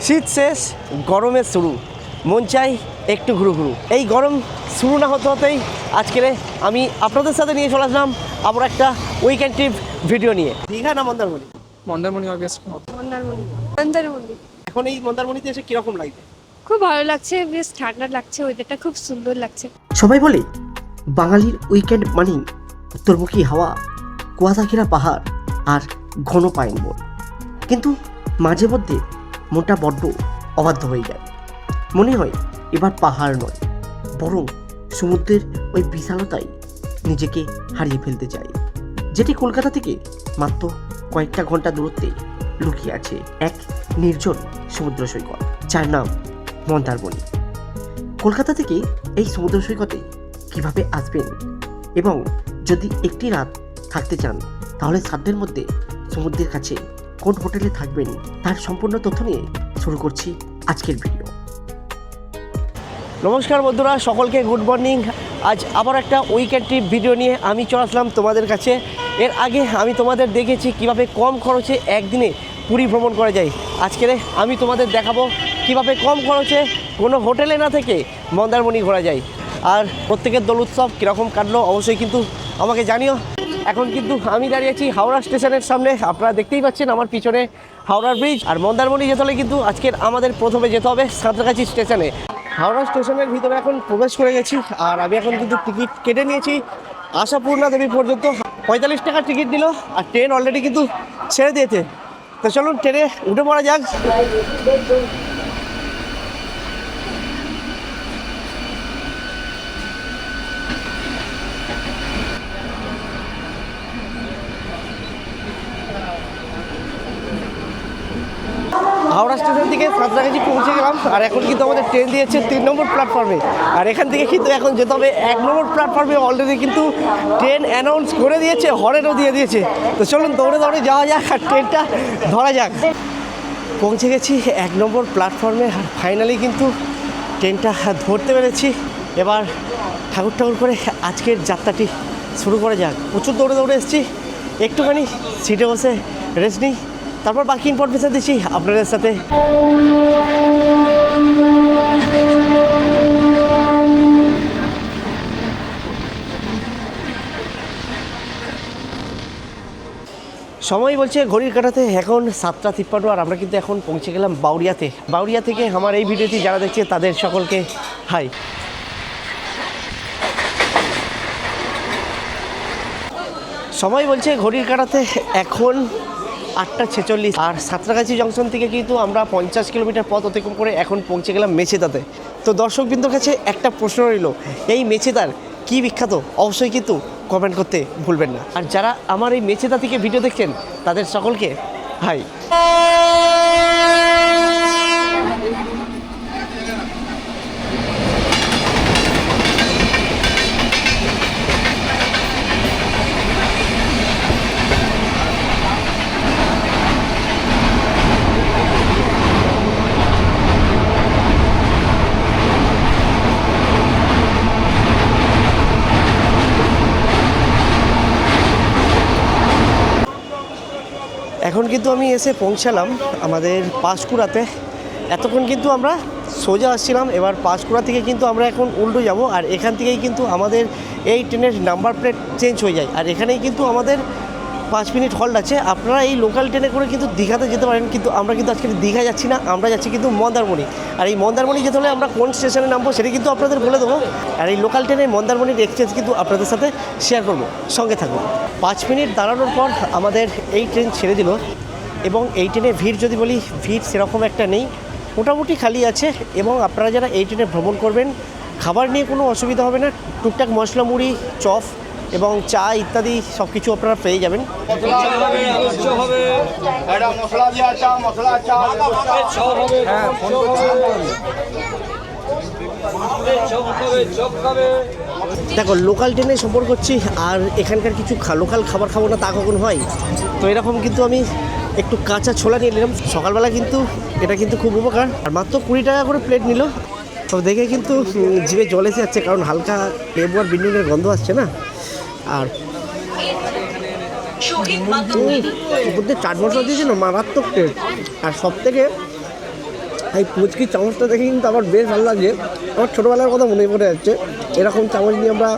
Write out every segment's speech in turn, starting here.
শীত শেষ, গরমের শুরু, মন চাই একটু ঘুরু ঘুরু। এই গরম শুরু না হতে হতেই আজকের আমি আপনাদের সাথে নিয়ে চলে আসলাম আবার একটা উইকেন্ড ট্রিপ ভিডিও নিয়ে। দীঘা না মন্দারমণি? মন্দারমণি অবভিয়াস। মন্দারমণি। মন্দারমণি এখন এই মন্দারমণিতে এসে কীরকম লাগছে? খুব ভালো লাগছে, বেশ ঠান্ডা লাগছে, ওয়েদারটা খুব সুন্দর লাগছে। সবাই বলে বাঙালির উইকেন্ড মানেই উত্তরমুখী হাওয়া, কুয়াশা ঘেরা পাহাড় আর ঘন পাইন বন। কিন্তু মাঝে মধ্যে মনটা বড্ড অবাধ্য হয়ে যায়। মনে হয় এবার পাহাড় নয়, বরং সমুদ্রের ওই বিশালতায় নিজেকে হারিয়ে ফেলতে চাই, যেটি কলকাতা থেকে মাত্র কয়েকটা ঘন্টা দূরত্বে লুকিয়ে আছে এক নির্জন সমুদ্র সৈকত, যার নাম মন্দারমণি। কলকাতা থেকে এই সমুদ্র সৈকতে কিভাবে আসবেন এবং যদি একটি রাত থাকতে চান তাহলে সাধ্যের মধ্যে সমুদ্রের কাছে কোন হোটেলে থাকবেন তার সম্পূর্ণ তথ্য নিয়ে শুরু করছি আজকের ভিডিও। নমস্কার বন্ধুরা, সকলকে গুড মর্নিং। আজ আবার একটা উইকেন্ড ট্রিপ ভিডিও নিয়ে আমি চলে আসলাম তোমাদের কাছে। এর আগে আমি তোমাদের দেখেছি কিভাবে কম খরচে একদিনে পুরী ভ্রমণ করা যায়। আজকের আমি তোমাদের দেখাবো কিভাবে কম খরচে কোনো হোটেলে না থেকে মন্দারমণি ঘোরা যায়। আর প্রত্যেকের দোল উৎসব কীরকম কাটলো অবশ্যই কিন্তু আমাকে জানিও। এখন কিন্তু আমি দাঁড়িয়ে আছি হাওড়া স্টেশনের সামনে। আপনারা দেখতেই পাচ্ছেন আমার পিছনে হাওড়ার ব্রিজ। আর মন্দারমণি যেতে হলে কিন্তু আজকের আমাদের প্রথমে যেতে হবে সাঁতরাগাছি স্টেশনে। হাওড়া স্টেশনের ভিতরে এখন প্রবেশ করে গেছি আর আমি এখন কিন্তু টিকিট কেটে নিয়েছি আশাপূর্ণা দেবী পর্যন্ত। 45 টাকার টিকিট দিল আর ট্রেন অলরেডি কিন্তু ছেড়ে দিয়েছে। তো চলুন ট্রেনে উঠে পড়া যাক। হাওড়া স্টেশন থেকে সাঁতরাগাছি পৌঁছে গেলাম আর এখন কিন্তু আমাদের ট্রেন দিয়েছে 3 নম্বর প্ল্যাটফর্মে। আর এখান থেকে কিন্তু এখন যেতে হবে 1 নম্বর প্ল্যাটফর্মে। অলরেডি কিন্তু ট্রেন অ্যানাউন্স করে দিয়েছে, হরেনও দিয়ে দিয়েছে। তো চলুন দৌড়ে দৌড়ে যাওয়া যাক আর ট্রেনটা ধরা যাক। পৌঁছে গেছি 1 নম্বর প্ল্যাটফর্মে আর ফাইনালি কিন্তু ট্রেনটা ধরতে পেরেছি। এবার ঠাকুর ঠাকুর করে আজকের যাত্রাটি শুরু করা যাক। প্রচুর দৌড়ে দৌড়ে এসেছি, একটুখানি সিটে বসে রেস্ট নিই, তারপর বাকি ইনফরমেশন দিচ্ছি আপনাদের সাথে। সময় বলছে ঘড়ির কাঁটাতে এখন 7:53 আর আমরা কিন্তু এখন পৌঁছে গেলাম বাউরিয়াতে। বাউরিয়া থেকে আমার এই ভিডিওটি যারা দেখছে তাদের সকলকে হাই। সময় বলছে ঘড়ির কাঁটাতে এখন 8:46 আর সাঁতরাগাছি জংশন থেকে কিন্তু আমরা 50 কিলোমিটার পথ অতিক্রম করে এখন পৌঁছে গেলাম মেছেদাতে। তো দর্শকবৃন্দর কাছে একটা প্রশ্ন রইল, এই মেছেদার কী বিখ্যাত অবশ্যই কিন্তু কমেন্ট করতে ভুলবেন না। আর যারা আমার এই মেছেদা থেকে ভিডিও দেখছেন তাদের সকলকে হাই। এখন কিন্তু আমি এসে পৌঁছালাম আমাদের পাঁশকুড়াতে। এতক্ষণ কিন্তু আমরা সোজা আসছিলাম, এবার পাঁশকুড়া থেকে কিন্তু আমরা এখন উল্টো যাব। আর এখান থেকেই কিন্তু আমাদের এই ট্রেনের নাম্বার প্লেট চেঞ্জ হয়ে যায় আর এখানেই কিন্তু আমাদের 5 মিনিট হল্ট আছে। আপনারা এই লোকাল ট্রেনে করে কিন্তু দীঘাতে যেতে পারেন, কিন্তু আমরা কিন্তু আজকে দীঘা যাচ্ছি না, আমরা যাচ্ছি কিন্তু মন্দারমণি। আর এই মন্দারমণি যেতে হলে আমরা কোন স্টেশনে নামবো সেটা কিন্তু আপনাদের বলে দেবো। আর এই লোকাল ট্রেনে মন্দারমণির এক্সচেঞ্জ কিন্তু আপনাদের সাথে শেয়ার করবো, সঙ্গে থাকবো। 5 মিনিট দাঁড়ানোর পর আমাদের এই ট্রেন ছেড়ে দিল এবং এই ট্রেনে ভিড় যদি বলি, ভিড় সেরকম একটা নেই, মোটামুটি খালি আছে। এবং আপনারা যারা এই ট্রেনে ভ্রমণ করবেন খাবার নিয়ে কোনো অসুবিধা হবে না। টুকটাক মশলা মুড়ি, চপ এবং চা ইত্যাদি সব কিছু আপনারা পেয়ে যাবেন। দেখো লোকাল ট্রেনে সফর করছি আর এখানকার কিছু লোকাল খাবার খাবো না তা কখন হয়? তো এরকম কিন্তু আমি একটু কাঁচা ছোলা নিয়ে নিলাম সকালবেলা, কিন্তু এটা কিন্তু খুব উপকার। আর মাত্র 20 টাকা করে প্লেট নিল। তো দেখে কিন্তু জিভে জল এসে যাচ্ছে, কারণ হালকা লেবু আর বিনুনের গন্ধ আসছে না। আর উপর দিয়ে চাট মশলা দিয়েছে না, মারাত্মক টেস্ট। আর সব থেকে এই পুচকি চামচটা দেখে কিন্তু আমার বেশ ভালো লাগছে। আমার ছোটোবেলার কথা মনে পড়ে যাচ্ছে, এরকম চামচ নিয়ে আমরা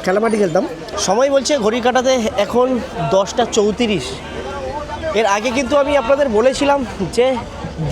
খেলামাটি খেলতাম। সময় বলছে ঘড়ির কাঁটাতে এখন 10:34। এর আগে কিন্তু আমি আপনাদের বলেছিলাম যে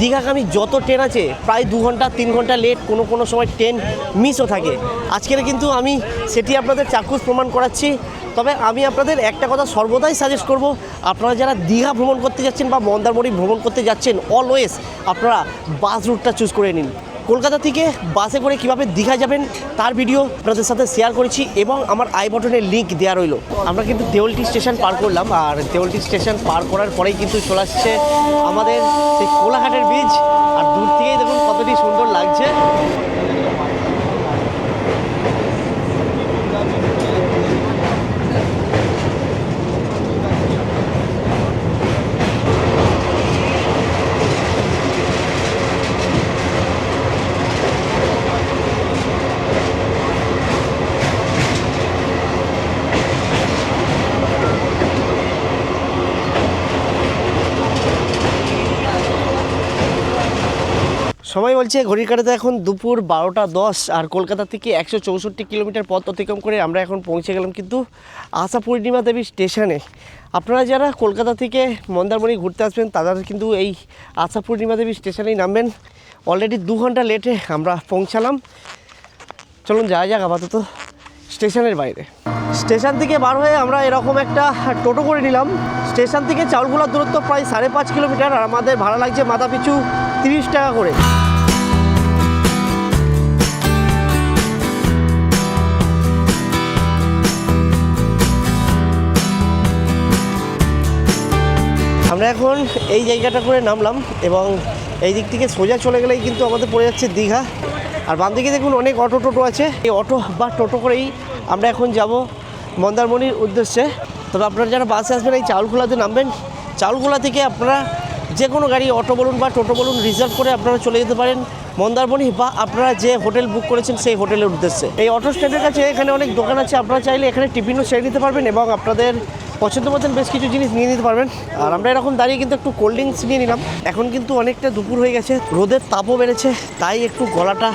দীঘাগামী যত ট্রেন আছে প্রায় 2 ঘন্টা 3 ঘন্টা লেট, কোনো সময় ট্রেন মিসও থাকে। আজকের কিন্তু আমি সেটি আপনাদের চাক্ষুষ প্রমাণ করাচ্ছি। তবে আমি আপনাদের একটা কথা সর্বদাই সাজেস্ট করব, আপনারা যারা দীঘা ভ্রমণ করতে যাচ্ছেন বা মন্দারমণি ভ্রমণ করতে যাচ্ছেন, অলওয়েজ আপনারা বাস রুটটা চুজ করে নিন। কলকাতা থেকে বাসে করে কিভাবে দীঘা যাবেন তার ভিডিও আপনাদের সাথে শেয়ার করেছি এবং আমার আই বাটনের লিঙ্ক দেওয়া রইল। আমরা কিন্তু দেওলটি স্টেশন পার করলাম, আর দেওলটি স্টেশন পার করার পরেই কিন্তু চলে আসছে আমাদের সেই কোলাঘাটের বীজ। আর দূর থেকেই দেখুন কতটি সুন্দর লাগছে। সময় বলছে ঘড়ির কাঁটাতে এখন দুপুর 12:10, আর কলকাতা থেকে 164 কিলোমিটার পথ অতিক্রম করে আমরা এখন পৌঁছে গেলাম কিন্তু আশাপূর্ণিমা দেবী স্টেশনে। আপনারা যারা কলকাতা থেকে মন্দারমণি ঘুরতে আসবেন তারা কিন্তু এই আশাপূর্ণিমা দেবী স্টেশনেই নামবেন। অলরেডি 2 ঘন্টা লেটে আমরা পৌঁছালাম। চলুন যাওয়া যাক আপাতত স্টেশনের বাইরে। স্টেশন থেকে বার হয়ে আমরা এরকম একটা টোটো করে নিলাম। স্টেশন থেকে চাউলখোলার দূরত্ব প্রায় 5.5 কিলোমিটার, আর আমাদের ভাড়া লাগছে মাথা পিছু 30 টাকা করে। আমরা এখন এই জায়গাটা করে নামলাম এবং এই দিক থেকে সোজা চলে গেলেই কিন্তু আমাদের পড়ে যাচ্ছে দীঘা। আর বাম দিকে দেখুন অনেক অটো টোটো আছে, এই অটো বা টোটো করেই আমরা এখন যাব মন্দারমণির উদ্দেশ্যে। তবে আপনারা যারা বাসে আসবেন এই চাউলখোলাতে নামবেন। চাউলখোলা থেকে আপনারা যে কোনো গাড়ি, অটো বলুন বা টোটো বলুন, রিজার্ভ করে আপনারা চলে যেতে পারেন মন্দারমণি, বা আপনারা যে হোটেল বুক করেছেন সেই হোটেলের উদ্দেশ্যে। এই অটো স্ট্যান্ডের কাছে এখানে অনেক দোকান আছে, আপনারা চাইলে এখানে টিফিনও সেরে নিতে পারবেন এবং আপনাদের পছন্দ মতন বেশ কিছু জিনিস নিয়ে নিতে পারবেন। আর আমরা এরকম দাঁড়িয়ে কিন্তু একটু কোল্ড ড্রিঙ্কস নিয়ে নিলাম। এখন কিন্তু অনেকটা দুপুর হয়ে গেছে, রোদের তাপও বেড়েছে, তাই একটু গলাটা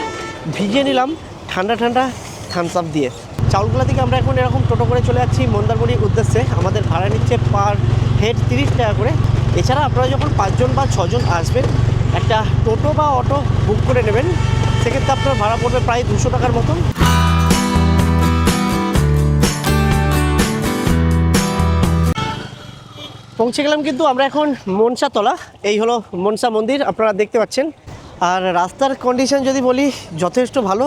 ভিজিয়ে নিলাম ঠান্ডা ঠান্ডা থামস আপ দিয়ে। চাউলখোলা থেকে আমরা এখন এরকম টোটো করে চলে যাচ্ছি মন্দারমণির উদ্দেশ্যে। আমাদের ভাড়া নিচ্ছে পার হেড 30 টাকা করে। এছাড়া আপনারা যখন 5 জন বা 6 জন আসবেন একটা টোটো বা অটো বুক করে নেবেন, সেক্ষেত্রে আপনার ভাড়া পড়বে প্রায় 200 টাকার মতন। পৌঁছে গেলাম কিন্তু আমরা এখন মনসাতলা। এই হলো মনসা মন্দির, আপনারা দেখতে পাচ্ছেন। আর রাস্তার কন্ডিশন যদি বলি যথেষ্ট ভালো।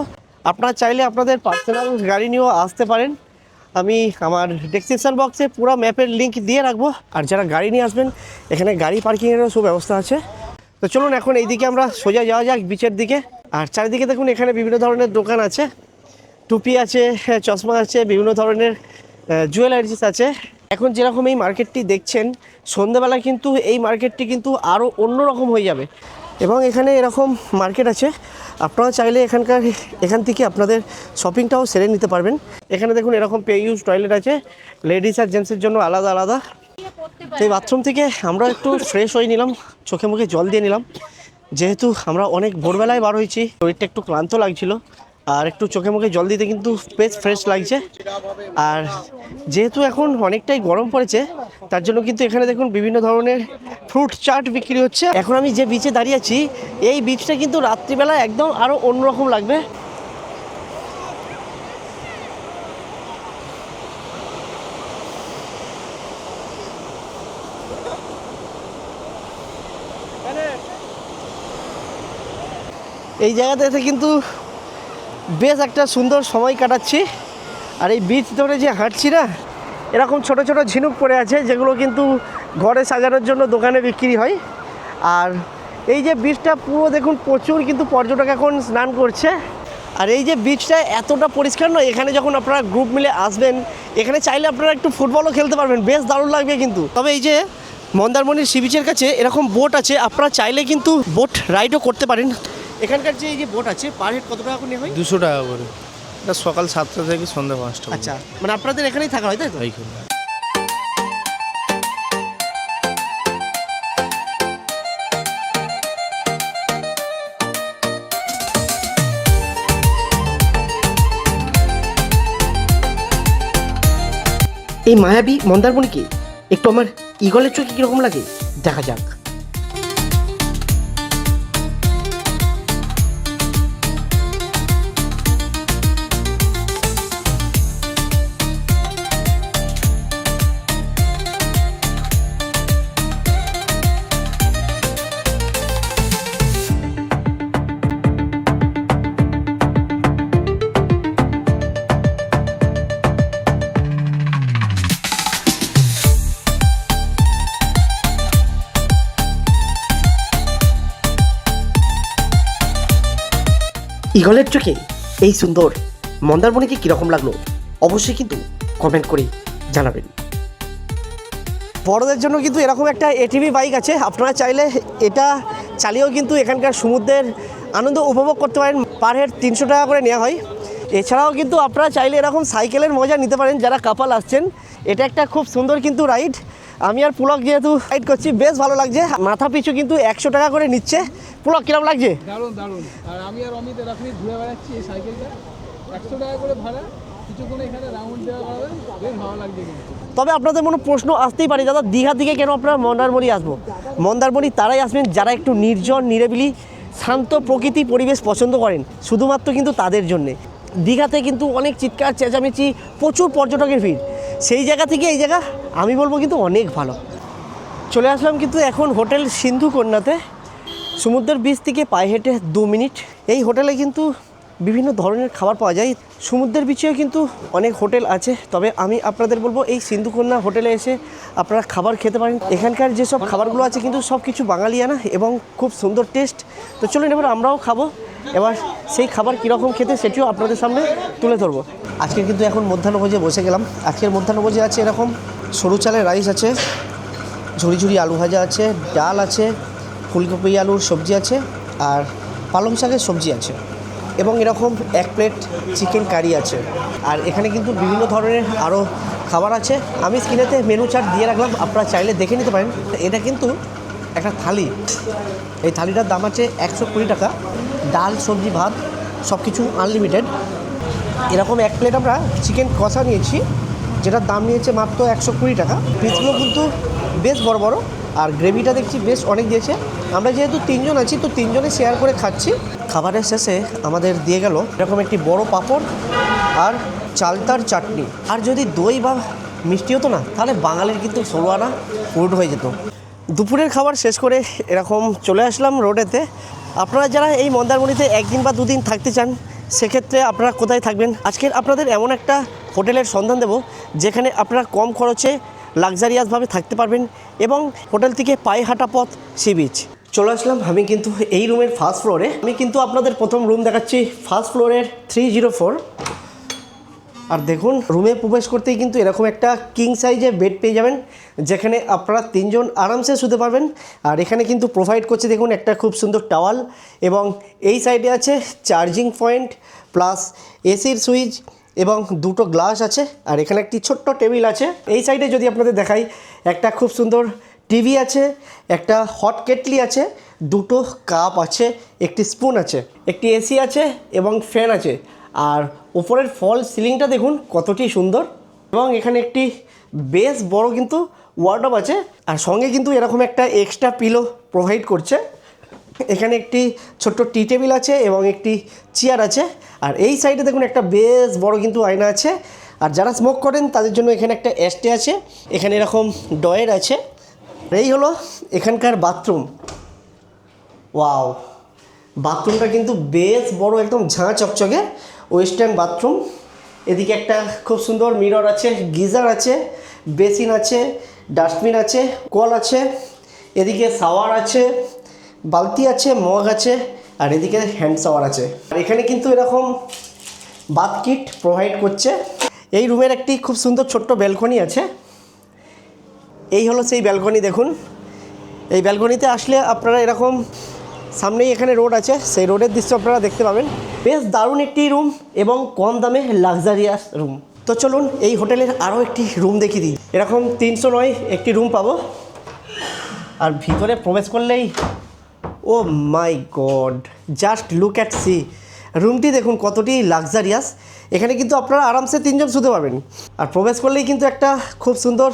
আপনারা চাইলে আপনাদের পার্সোনাল গাড়ি নিয়েও আসতে পারেন। আমি আমার ডেসক্রিপশন বক্সে পুরো ম্যাপের লিঙ্ক দিয়ে রাখবো। আর যারা গাড়ি নিয়ে আসবেন এখানে গাড়ি পার্কিংয়েরও সুব্যবস্থা আছে। তো চলুন এখন এইদিকে আমরা সোজা যাওয়া যাক বিচের দিকে। আর চারিদিকে দেখুন এখানে বিভিন্ন ধরনের দোকান আছে, টুপি আছে, চশমা আছে, বিভিন্ন ধরনের জুয়েলারিস আছে। এখন যেরকম এই মার্কেটটি দেখছেন, সন্ধ্যেবেলা কিন্তু এই মার্কেটটি কিন্তু আরও অন্যরকম হয়ে যাবে। এবং এখানে এরকম মার্কেট আছে, আপনারা চাইলে এখান থেকে আপনাদের শপিংটাও সেরে নিতে পারবেন। এখানে দেখুন এরকম পে ইউজ টয়লেট আছে, লেডিস আর জেন্টসের জন্য আলাদা আলাদা। তো এই বাথরুম থেকে আমরা একটু ফ্রেশ হয়ে নিলাম, চোখে মুখে জল দিয়ে নিলাম, যেহেতু আমরা অনেক ভোরবেলায় বার হয়েছি, শরীরটা একটু ক্লান্ত লাগছিল। আর একটু চোখে মুখে জল দিতে কিন্তু বেশ ফ্রেশ লাগছে। আর যেহেতু এখন অনেকটাই গরম পড়েছে, তার জন্য কিন্তু এখানে দেখুন বিভিন্ন ধরনের ফ্রুট চাট বিক্রি হচ্ছে। এখন আমি যে বিচে দাঁড়িয়ে আছি, এই বিচটা কিন্তু রাত্রিবেলা একদম আরও অন্যরকম লাগবে। এই জায়গাটাতে কিন্তু বেশ একটা সুন্দর সময় কাটাচ্ছি। আর এই বিচ ধরে যে হাঁটছি না, এরকম ছোট ছোট ঝিনুক পড়ে আছে, যেগুলো কিন্তু ঘরে সাজানোর জন্য দোকানে বিক্রি হয়। আর এই যে বিচটা পুরো দেখুন প্রচুর কিন্তু পর্যটক এখন স্নান করছে। আর এই যে বিচটা এতটা পরিষ্কার নয়, এখানে যখন আপনারা গ্রুপ মিলে আসবেন, এখানে চাইলে আপনারা একটু ফুটবলও খেলতে পারবেন, বেশ দারুণ লাগবে কিন্তু। তবে এই যে মন্দারমণির সি বিচের কাছে এরকম বোট আছে, আপনারা চাইলে কিন্তু বোট রাইডও করতে পারেন। এখানকার যে এই যে বোট আছে, পার হেড কত টাকা করে নেওয়া হয়? 200 টাকা করে। এটা সকাল 7টা থেকে সন্ধ্যা 5টা। আচ্ছা, মানে আপনাদের এখানেই থাকা হয় তাই তো? এইখানে এই মায়াবী মন্দারমণিকে একটু আমার ঈগলের চোখে কীরকম লাগে দেখা যাক। ঈগলের চোখে এই সুন্দর মন্দারমণিকে কীরকম লাগলো অবশ্যই কিন্তু কমেন্ট করে জানাবেন। বড়দের জন্য কিন্তু এরকম একটা এটিভি বাইক আছে, আপনারা চাইলে এটা চালিয়েও কিন্তু এখানকার সমুদ্রের আনন্দ উপভোগ করতে পারেন। পার হেড 300 টাকা করে নেওয়া হয়। এছাড়াও কিন্তু আপনারা চাইলে এরকম সাইকেলের মজা নিতে পারেন যারা কাপাল আসছেন। এটা একটা খুব সুন্দর কিন্তু রাইড। আমি আর পুলক যেহেতু রাইড করছি বেশ ভালো লাগছে। মাথা পিছু কিন্তু 100 টাকা করে নিচ্ছে। পুলক কিরকম লাগছে? দারুণ দারুণ। আর আমি আর অমিত এরকমই ঘুরে বেড়াচ্ছি এই সাইকেলটা, 100 টাকা করে ভাড়া, কিছুক্ষণ এখানে রাউন্ড দেওয়া করাবেন, বেশ ভালো লাগছে কিন্তু। তবে আপনাদের মনে প্রশ্ন আসতেই পারে, দাদা দীঘা থেকে কেন আপনারা মন্দারমণি আসবো? মন্দারমণি তারাই আসবেন যারা একটু নির্জন নিরিবিলি শান্ত প্রকৃতি পরিবেশ পছন্দ করেন, শুধুমাত্র কিন্তু তাদের জন্যে। দীঘাতে কিন্তু অনেক চিৎকার চেঁচামেচি, প্রচুর পর্যটকের ভিড়। সেই জায়গা থেকে এই জায়গা আমি বলবো কিন্তু অনেক ভালো। চলে আসলাম কিন্তু এখন হোটেল সিন্ধুকন্যাতে, সমুদ্রের বিচ থেকে পায়ে হেঁটে 2 মিনিট। এই হোটেলে কিন্তু বিভিন্ন ধরনের খাবার পাওয়া যায়। সমুদ্রের বিচেও কিন্তু অনেক হোটেল আছে, তবে আমি আপনাদের বলবো এই সিন্ধুকন্যা হোটেলে এসে আপনারা খাবার খেতে পারেন। এখানকার যেসব খাবারগুলো আছে কিন্তু সব কিছু বাঙালিয়ানা এবং খুব সুন্দর টেস্ট। তো চলুন এবার আমরাও খাবো, এবার সেই খাবার কীরকম খেতে সেটিও আপনাদের সামনে তুলে ধরবো। আজকে কিন্তু এখন মধ্যাহ্নভোজে বসে গেলাম। আজকের মধ্যাহ্নভোজে আছে এরকম সরু চালের রাইস আছে, ঝুড়ি ঝুড়ি আলু ভাজা আছে, ডাল আছে, ফুলকপি আলুর সবজি আছে, আর পালং শাকের সবজি আছে, এবং এরকম 1 প্লেট চিকেন কারি আছে। আর এখানে কিন্তু বিভিন্ন ধরনের আরও খাবার আছে। আমি স্ক্রিনেতে মেনু চার্ট দিয়ে রাখলাম, আপনারা চাইলে দেখে নিতে পারেন। এটা কিন্তু একটা থালি, এই থালিটার দাম আছে 120 টাকা। ডাল সবজি ভাত সব কিছু আনলিমিটেড। এরকম 1 প্লেট আমরা চিকেন কষা নিয়েছি, যেটার দাম নিয়েছে মাত্র 120 টাকা। পিসগুলো কিন্তু বেশ বড় বড়, আর গ্রেভিটা দেখছি বেশ অনেক দিয়েছে। আমরা যেহেতু 3 জন আছি, তো 3 জনে শেয়ার করে খাচ্ছি। খাবারের শেষে আমাদের দিয়ে গেল এরকম একটি বড় পাঁপড় আর চালতার চাটনি। আর যদি দই বা মিষ্টি হতো না, তাহলে বাঙালির কিন্তু 16 আনা ফুড হয়ে যেত। দুপুরের খাবার শেষ করে এরকম চলে আসলাম রোডেতে। আপনারা যারা এই মন্দারমণিতে 1 দিন বা 2 দিন থাকতে চান, সেক্ষেত্রে আপনারা কোথায় থাকবেন? আজকের আপনাদের এমন একটা হোটেলের সন্ধান দেব যেখানে আপনারা কম খরচে লাক্সারিয়াসভাবে থাকতে পারবেন এবং হোটেল থেকে পায়ে হাঁটা পথ সি বিচ। চলে আসলাম আমি কিন্তু এই রুমের ফার্স্ট ফ্লোরে। আমি কিন্তু আপনাদের প্রথম রুম দেখাচ্ছি, ফার্স্ট ফ্লোরের 304। আর দেখুন রুমে প্রবেশ করতেই কিন্তু এরকম একটা কিং সাইজের বেড পেয়ে যাবেন, যেখানে আপনারা 3 জন আরামসে শুতে পারবেন। আর এখানে কিন্তু প্রোভাইড করছে দেখুন একটা খুব সুন্দর টাওয়াল, এবং এই সাইডে আছে চার্জিং পয়েন্ট প্লাস এসির সুইচ এবং 2টো গ্লাস আছে। আর এখানে একটি ছোট্ট টেবিল আছে। এই সাইডে যদি আপনাদের দেখাই, একটা খুব সুন্দর টিভি আছে, একটা হট কেটলি আছে, 2টো কাপ আছে, একটি স্পুন আছে, একটি এসি আছে এবং ফ্যান আছে। আর উপরের ফল সিলিংটা দেখুন কতটি সুন্দর, এবং এখানে একটি বেশ বড় কিন্তু ওয়ার্ডরোব আছে। আর সঙ্গে কিন্তু এরকম একটা এক্সট্রা পিলো প্রোভাইড করছে। এখানে একটি ছোট্ট টি টেবিল আছে এবং একটি চেয়ার আছে। আর এই সাইডে দেখুন একটা বেশ বড় কিন্তু আয়না আছে। আর যারা স্মোক করেন তাদের জন্য এখানে একটা অ্যাশট্রে আছে, এখানে এরকম ডয়ের আছে। এই হলো এখানকার বাথরুম। ওয়াও, বাথরুমটা কিন্তু বেশ বড়, একদম ঝাঁ চকচকে ওয়েস্টার্ন বাথরুম। এদিকে একটা খুব সুন্দর মিরর আছে, গিজার আছে, বেসিন আছে, ডাস্টবিন আছে, কল আছে, এদিকে শাওয়ার আছে, বালতি আছে, মগ আছে, আর এদিকে হ্যান্ড শাওয়ার আছে। আর এখানে কিন্তু এরকম বাথ কিট প্রোভাইড করছে। এই রুমের একটি খুব সুন্দর ছোট্ট ব্যালকনি আছে। এই হলো সেই ব্যালকনি। দেখুন এই ব্যালকনিতে আসলে আপনারা এরকম সামনেই এখানে রোড আছে, সেই রোডের দৃশ্য আপনারা দেখতে পাবেন। বেশ দারুণ একটি রুম এবং কম দামে লাক্সারিয়াস রুম। তো চলুন এই হোটেলের আরও একটি রুম দেখিয়ে দিই। এরকম 309 একটি রুম পাবো। আর ভিতরে প্রবেশ করলেই oh my God, just look at see. রুমটি দেখুন কতটি লাক্সারিয়াস। এখানে কিন্তু আপনারা আরামসে 3 জন শুতে পারবেন। আর প্রবেশ করলেই কিন্তু একটা খুব সুন্দর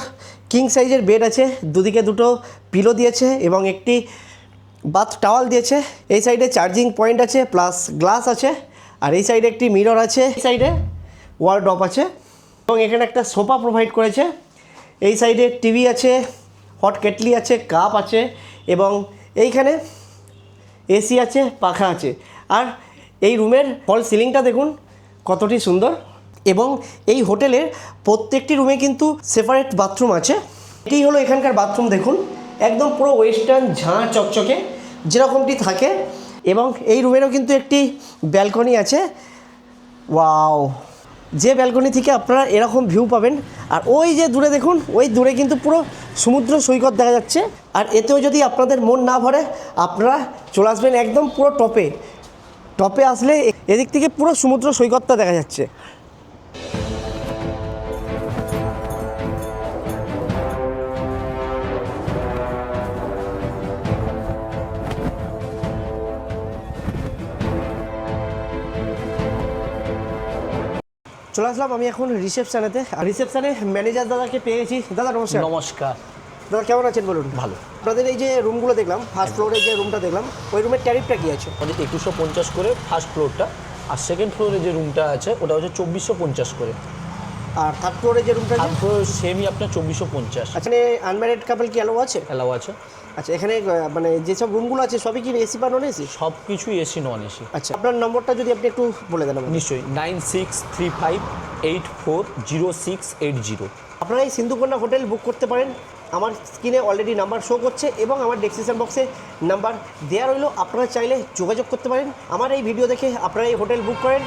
কিং সাইজের বেড আছে, দুদিকে দুটো পিলো দিয়েছে এবং একটি বাথ টাওয়াল দিয়েছে। এই সাইডে চার্জিং পয়েন্ট আছে প্লাস গ্লাস আছে, আর এই সাইডে একটি মিরর আছে, এই সাইডে ওয়ার্ডরোব আছে এবং এখানে একটা সোফা প্রোভাইড করেছে। এই সাইডে টিভি আছে, হট কেটলি আছে, কাপ আছে এবং এইখানে এসি আছে, পাখা আছে। আর এই রুমের ফল সিলিংটা দেখুন কতটি সুন্দর এবং এই হোটেলের প্রত্যেকটি রুমে কিন্তু সেপারেট বাথরুম আছে। এটি হলো এখানকার বাথরুম, দেখুন একদম পুরো ওয়েস্টার্ন ঝাঁ চকচকে যেরকমটি থাকে এবং এই রুমেরও কিন্তু একটি ব্যালকনি আছে। ওয়াও, যে ব্যালকনি থেকে আপনারা এরকম ভিউ পাবেন। আর ওই যে দূরে দেখুন, ওই দূরে কিন্তু পুরো সমুদ্র সৈকত দেখা যাচ্ছে। আর এতেও যদি আপনাদের মন না ভরে আপনারা চলে আসবেন একদম পুরো টপে আসলে এদিক থেকে পুরো সমুদ্র সৈকতটা দেখা যাচ্ছে। চলে আসলাম আমি এখন রিসেপশানেতে। আর রিসেপশানে ম্যানেজার দাদাকে পেয়ে গেছি। দাদা নমস্কার। নমস্কার। দাদা কেমন আছেন বলুন? ভালো। আপনাদের এই যে রুমগুলো দেখলাম, ফার্স্ট ফ্লোরে যে রুমটা দেখলাম, ওই রুমের ট্যারিফটা কী আছে? আমাদের 2150 করে ফার্স্ট ফ্লোরটা, আর সেকেন্ড ফ্লোরে যে রুমটা আছে ওটা হচ্ছে 2450 করে। আর থার্ড ফ্লোরে যে রুমটা আছে? থার্ড ফ্লোর সেমই আপনার 2450। আচ্ছা, আনম্যারিড কাপল কি অ্যালাউ আছে? অ্যালাউ আছে। আচ্ছা, এখানে মানে যেসব রুমগুলো আছে সবই কি এসি বা নন এসি? সব কিছুই এসি নন এসি। আচ্ছা, আপনার নম্বরটা যদি আপনি একটু বলে দেন আমাকে। নিশ্চয়ই 9635840680। আপনারা এই সিন্ধুকন্যা হোটেল বুক করতে পারেন। আমার স্ক্রিনে অলরেডি নাম্বার শো করছে এবং আমার ডেসক্রিপশন বক্সে নাম্বার দেওয়া রইলো, আপনারা চাইলে যোগাযোগ করতে পারেন। আমার এই ভিডিও দেখে আপনারা এই হোটেল বুক করেন,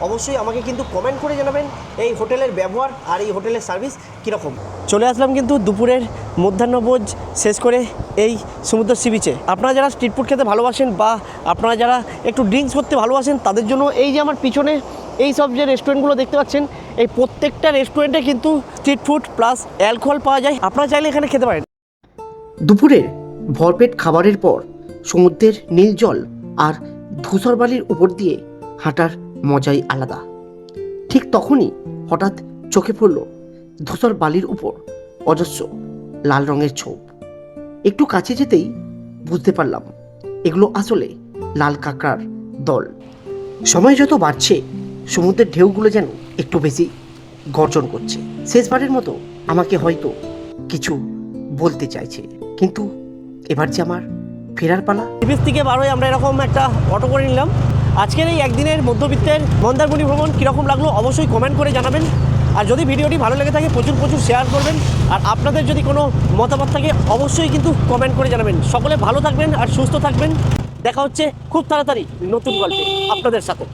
অবশ্যই আমাকে কিন্তু কমেন্ট করে জানাবেন এই হোটেলের ব্যবহার আর এই হোটেলের সার্ভিস কীরকম। চলে আসলাম কিন্তু দুপুরের মধ্যাহ্নভোজ শেষ করে এই সমুদ্র সি বিচে। আপনারা যারা স্ট্রিট ফুড খেতে ভালোবাসেন বা আপনারা যারা একটু ড্রিঙ্কস করতে ভালোবাসেন তাদের জন্য এই যে আমার পিছনে এই সব যে রেস্টুরেন্টগুলো দেখতে পাচ্ছেন, এই প্রত্যেকটা রেস্টুরেন্টে কিন্তু স্ট্রিট ফুড প্লাস অ্যালকোহল পাওয়া যায়, আপনারা চাইলে এখানে খেতে পারেন। দুপুরের ভরপেট খাবারের পর সমুদ্রের নীল জল আর ধূসর বালির উপর দিয়ে হাঁটার মজাই আলাদা। ঠিক তখনই হঠাৎ চোখে পড়ল ধূসর বালির উপর অজস্র লাল রঙের ছোপ। একটু কাছে যেতেই বুঝতে পারলাম এগুলো আসলে লাল কাঁকড়ার দল। সময় যত বাড়ছে সমুদ্রের ঢেউগুলো যেন একটু বেশি গর্জন করছে। শেষবারের মতো আমাকে হয়তো কিছু বলতে চাইছে, কিন্তু এবার যে আমার ফেরার পালা। বিচ থেকে বার হয়ে আমরা এরকম একটা অটো করে নিলাম। আজকের এই একদিনের মধ্যবিত্তের মন্দারমণি ভ্রমণ কীরকম লাগলো অবশ্যই কমেন্ট করে জানাবেন। আর যদি ভিডিওটি ভালো লেগে থাকে প্রচুর শেয়ার করবেন। আর আপনাদের যদি কোনো মতামত থাকে অবশ্যই কিন্তু কমেন্ট করে জানাবেন। সকলে ভালো থাকবেন আর সুস্থ থাকবেন। দেখা হচ্ছে খুব তাড়াতাড়ি নতুন গল্পে আপনাদের সাথে।